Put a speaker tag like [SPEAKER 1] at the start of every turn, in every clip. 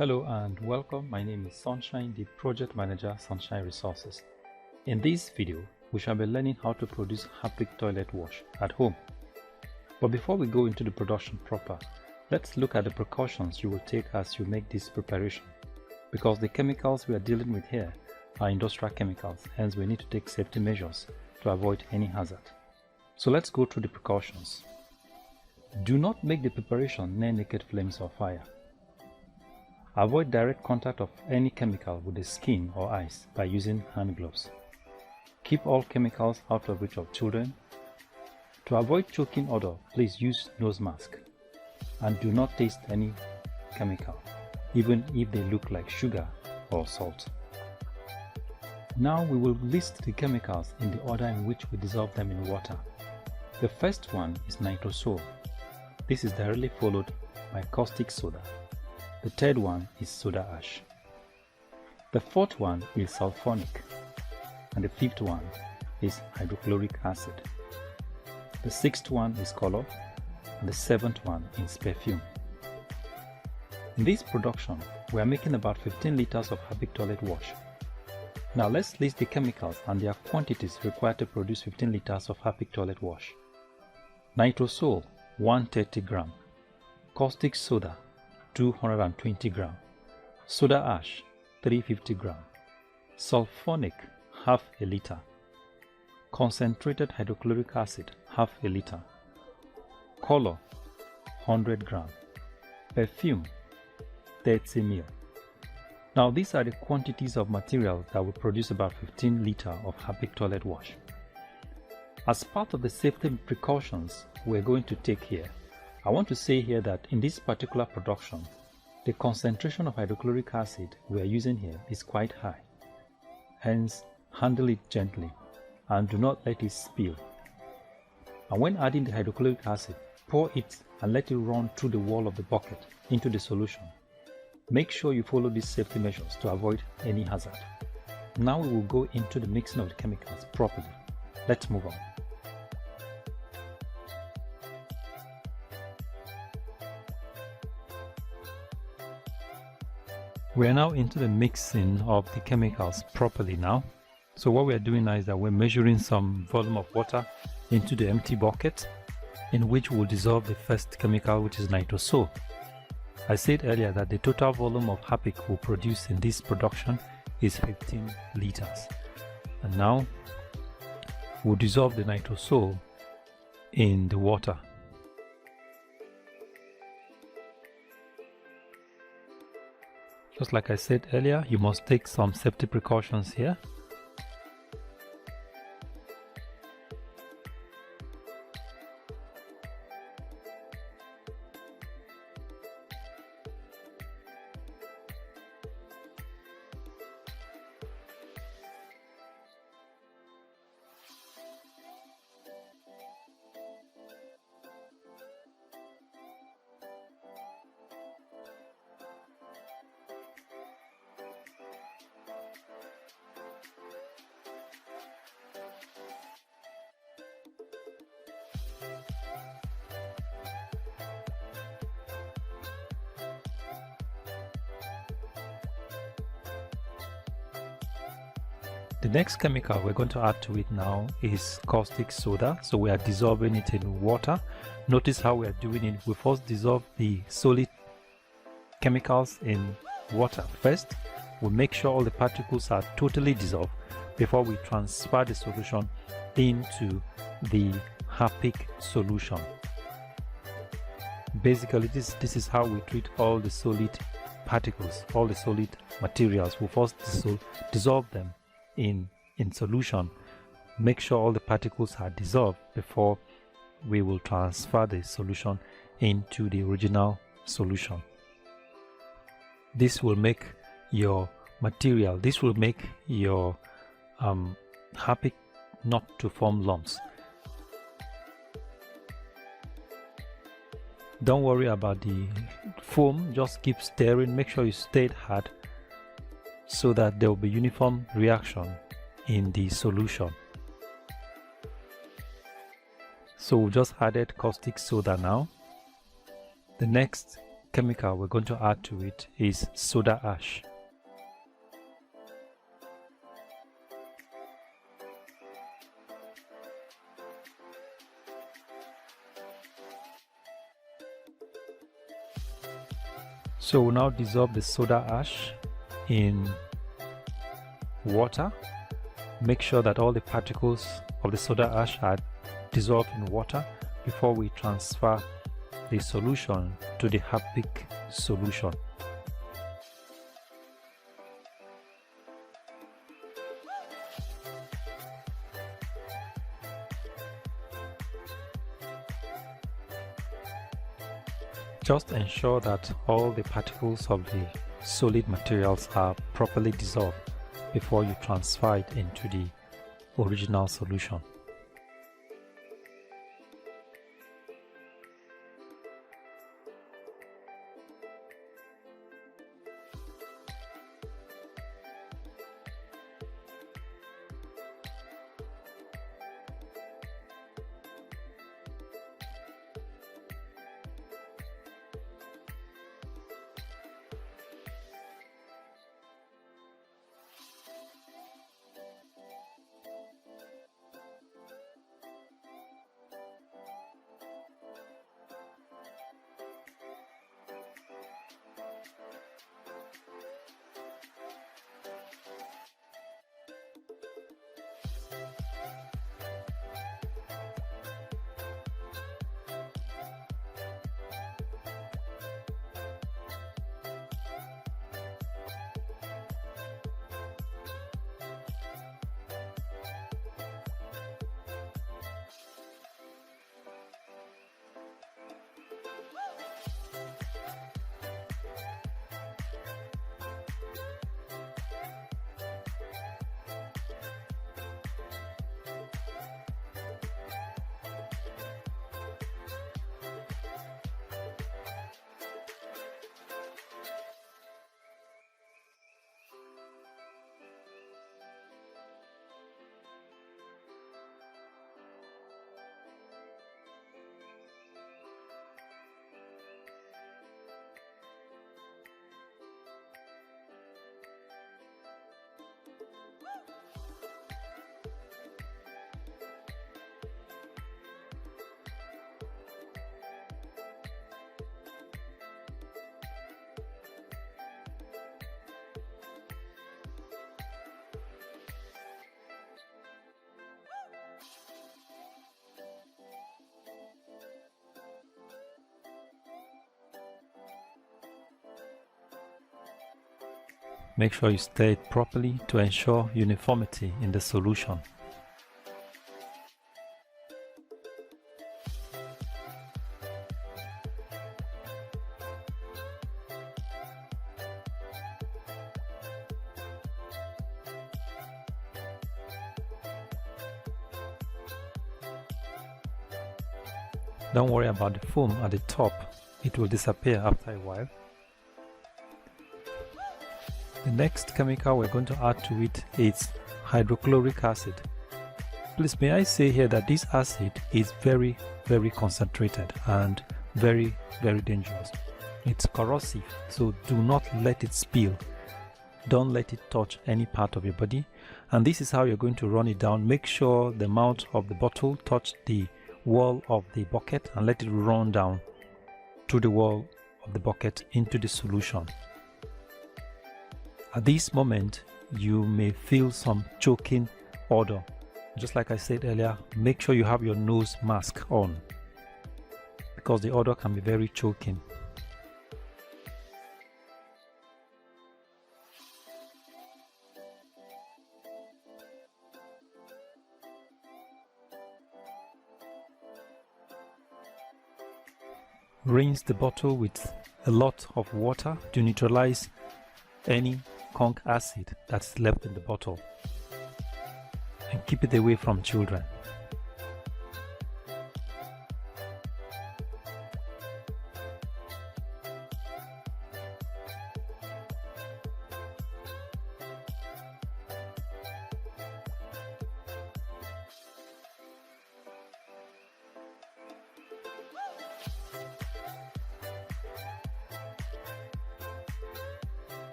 [SPEAKER 1] Hello and welcome. My name is Sunshine, the Project Manager, Sunshine Resources. In this video, we shall be learning how to produce Harpic toilet wash at home. But before we go into the production proper, let's look at the precautions you will take as you make this preparation. Because the chemicals we are dealing with here are industrial chemicals, hence we need to take safety measures to avoid any hazard. So let's go through the precautions. Do not make the preparation near naked flames or fire. Avoid direct contact of any chemical with the skin or eyes by using hand gloves. Keep all chemicals out of reach of children. To avoid choking odor, please use nose mask. And do not taste any chemical, even if they look like sugar or salt. Now we will list the chemicals in the order in which we dissolve them in water. The first one is nitrosol. This is directly followed by caustic soda. The third one is soda ash. The fourth one is sulfonic. And the fifth one is hydrochloric acid. The sixth one is color. And the seventh one is perfume. In this production, we are making about 15 liters of Harpic toilet wash. Now let's list the chemicals and their quantities required to produce 15 liters of Harpic toilet wash. Nitrosol 130 gram. Caustic soda 220 gram, soda ash 350 gram, sulfonic half a liter, concentrated hydrochloric acid half a liter, color 100 gram, perfume 30 ml. Now these are the quantities of materials that will produce about 15 liters of Harpic toilet wash. As part of the safety precautions we're going to take here, I want to say here that in this particular production, the concentration of hydrochloric acid we are using here is quite high. Hence, handle it gently and do not let it spill. And when adding the hydrochloric acid, pour it and let it run through the wall of the bucket into the solution. Make sure you follow these safety measures to avoid any hazard. Now we will go into the mixing of the chemicals properly. Let's move on. We are now into the mixing of the chemicals properly now. So what we are doing now is that we're measuring some volume of water into the empty bucket in which we'll dissolve the first chemical, which is nitrosol. I said earlier that the total volume of Harpic we'll produce in this production is 15 liters. And now we'll dissolve the nitrosol in the water. Just like I said earlier, you must take some safety precautions here. The next chemical we're going to add to it now is caustic soda. So we are dissolving it in water. Notice how we are doing it. We first dissolve the solid chemicals in water first. We make sure all the particles are totally dissolved before we transfer the solution into the Harpic solution. Basically, this is how we treat all the solid particles, all the solid materials. We first dissolve them in solution. Make sure all the particles are dissolved before we will transfer the solution into the original solution. This will make your material, this will make your Harpic not to form lumps. Don't worry about the foam, just keep stirring, make sure you stir it hard so that there will be uniform reaction in the solution. So we just added caustic soda now. The next chemical we're going to add to it is soda ash. So we'll now dissolve the soda ash in water. Make sure that all the particles of the soda ash are dissolved in water before we transfer the solution to the Harpic solution. Just ensure that all the particles of the solid materials are properly dissolved before you transfer it into the original solution. Make sure you stir it properly to ensure uniformity in the solution. Don't worry about the foam at the top, it will disappear after a while. The next chemical we're going to add to it is hydrochloric acid. Please may I say here that this acid is very concentrated and very dangerous. It's corrosive, so do not let it spill. Don't let it touch any part of your body. And this is how you're going to run it down. Make sure the mouth of the bottle touch the wall of the bucket and let it run down through the wall of the bucket into the solution. At this moment, you may feel some choking odor. Just like I said earlier, make sure you have your nose mask on because the odor can be very choking. Rinse the bottle with a lot of water to neutralize any conch acid that's left in the bottle, and keep it away from children.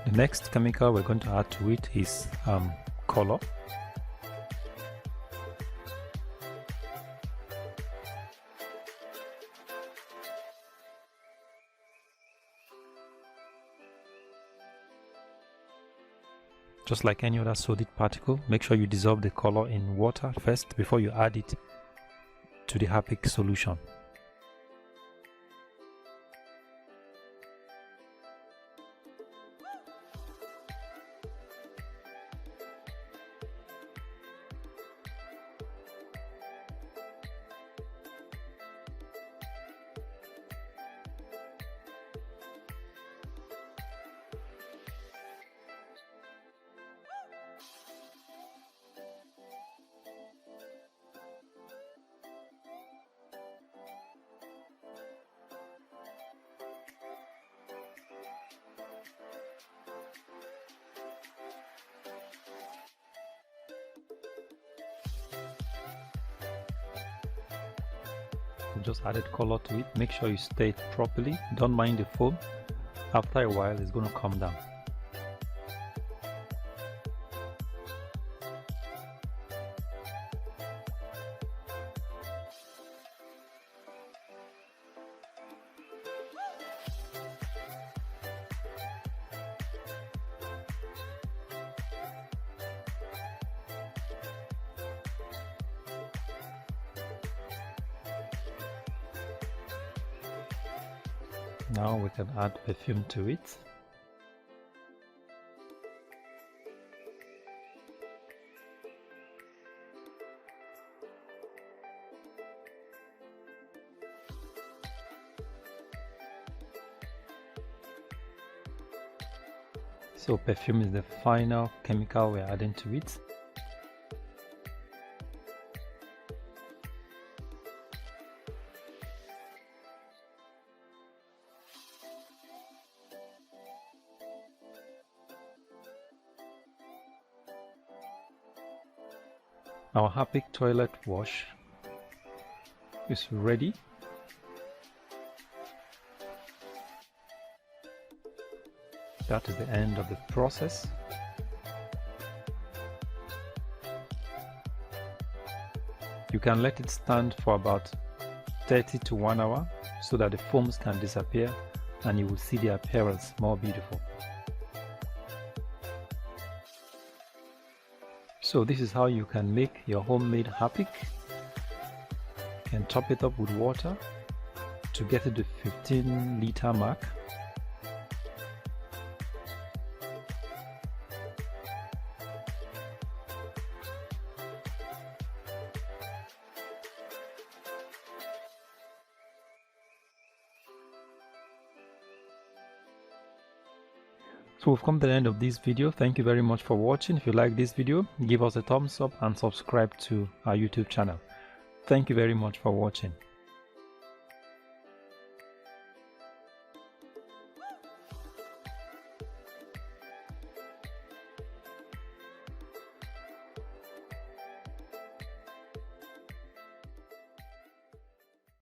[SPEAKER 1] The next chemical we're going to add to it is color. Just like any other solid particle, make sure you dissolve the color in water first before you add it to the Harpic solution. We've just added color to it. Make sure you stir it properly. Don't mind the foam. After a while, it's going to come down. Now we can add perfume to it. So perfume is the final chemical we're adding to it. Our Harpic toilet wash is ready. That is the end of the process. You can let it stand for about 30 to 1 hour so that the foams can disappear and you will see the appearance more beautiful. So this is how you can make your homemade Harpic. You can top it up with water to get to the 15-liter mark. So we've come to the end of this video. Thank you very much for watching. If you like this video, give us a thumbs up and subscribe to our YouTube channel. Thank you very much for watching.